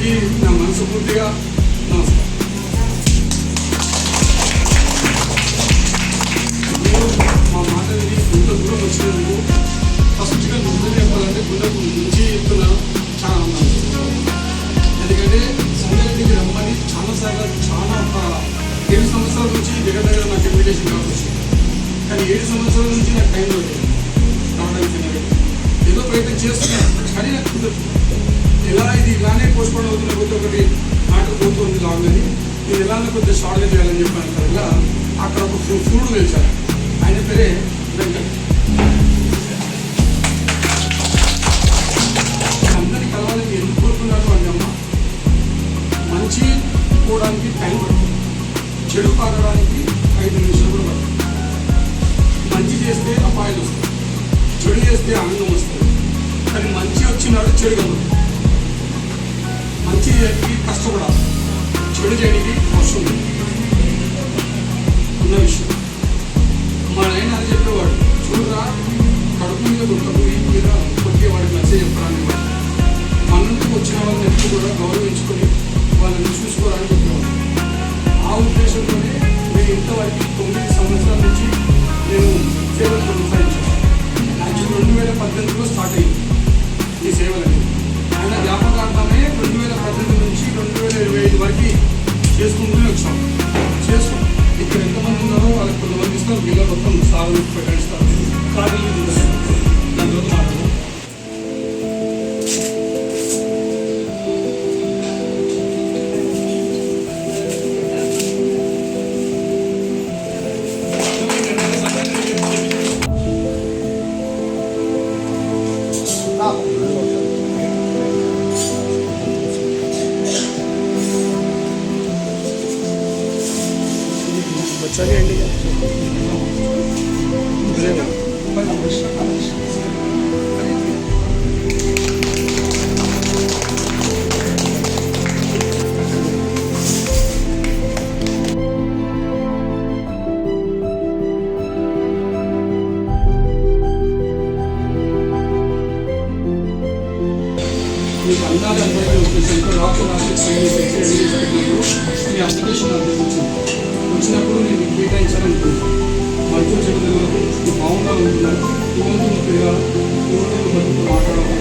అందరికీ నా మనస్ఫూర్తిగా నమస్కారం. మీరు మా మాట విని ఇంత దూరం వచ్చినందుకు ఫస్ట్గా ముందు చెప్పాలంటే గుండెకు నుంచి చెప్తున్నాను. చాలా ఆనందం. ఎందుకంటే సంగారెడ్డికి రమ్మని చాలా ఒక 7 సంవత్సరాల నుంచి దగ్గర నాకు ఇన్విటేషన్ కావచ్చు. కానీ 7 సంవత్సరాల నుంచి నాకు టైం లేదు రావడానికి. ఏదో ప్రయత్నం చేస్తున్నాను కానీ నాకు కుదరదు. ఎలా ఇది ఇలానే పోస్ట్పోన్ అవుతున్న కొద్ది ఒకటి ఆటలు పోతుంది కావాలని నేను ఎలానే కొద్దిగా షార్ట్గా చేయాలని చెప్పాను కదా. అక్కడ ఒక ఫ్రూడ్ వేశారు, ఆయన పేరే వెంకట్. అందరినీ కలవాలని ఎందుకు కోరుకున్నారు అంటే అమ్మ, మంచి పోవడానికి టైం పడుతుంది, చెడు పారడానికి 5 నిమిషాలు కూడా పడుతుంది. మంచి చేస్తే అపాయాలు వస్తాయి, చెడు చేస్తే ఆనందం వస్తుంది. కానీ మంచి వచ్చినాడు చెడు కలదు. మంచి చేయడానికి కష్టపడాలి, చెడు చేయడానికి అవసరం ఉన్న విషయం. మా నాయన అది చెప్పేవాడు, చూడరా కడుపు మీద గుంటకు ఈ మీద కొద్దిగా వాడికి నచ్చ చెప్పడానికి వాడు మన నుండి వచ్చిన వాళ్ళని ఎప్పుడు కూడా గౌరవించుకొని వాళ్ళని చూసుకోవాలని చెప్పేవాడు. ఆ ఉద్దేశంతోనే నేను ఇంతవరకు 9 సంవత్సరాల నుంచి నేను సేవలు కొనసాగించాను. యాక్చువల్ 2018లో స్టార్ట్ అయింది ఈ సేవలని. ఆయన జ్ఞాపకార్థమే 2018 నుంచి 2025 వరకు చేసుకుంటూనే వచ్చాం. చేసుకున్నాం. ఇక్కడ ఎంతమంది ఉన్నారో వాళ్ళకి కొంతమంది ఇస్తారు, వీళ్ళ మొత్తం సాగు పెట్టిస్తారు. ఖాళీ దాని తర్వాత మాట్లాడదాం. बच्चा भी इंडिया మీకు అందాలి అందరికీ ఉద్దేశంతో రాష్ట్ర మీ అప్లికేషన్ వచ్చినప్పుడు నేను కేటాయించాలనుకుంటున్నాను. మంచి చెడు బాగుండాలనుకుంటున్నాను. ఈ రోజు తిరగాలి, ఈ రోజు బతుకు మాట్లాడాలి.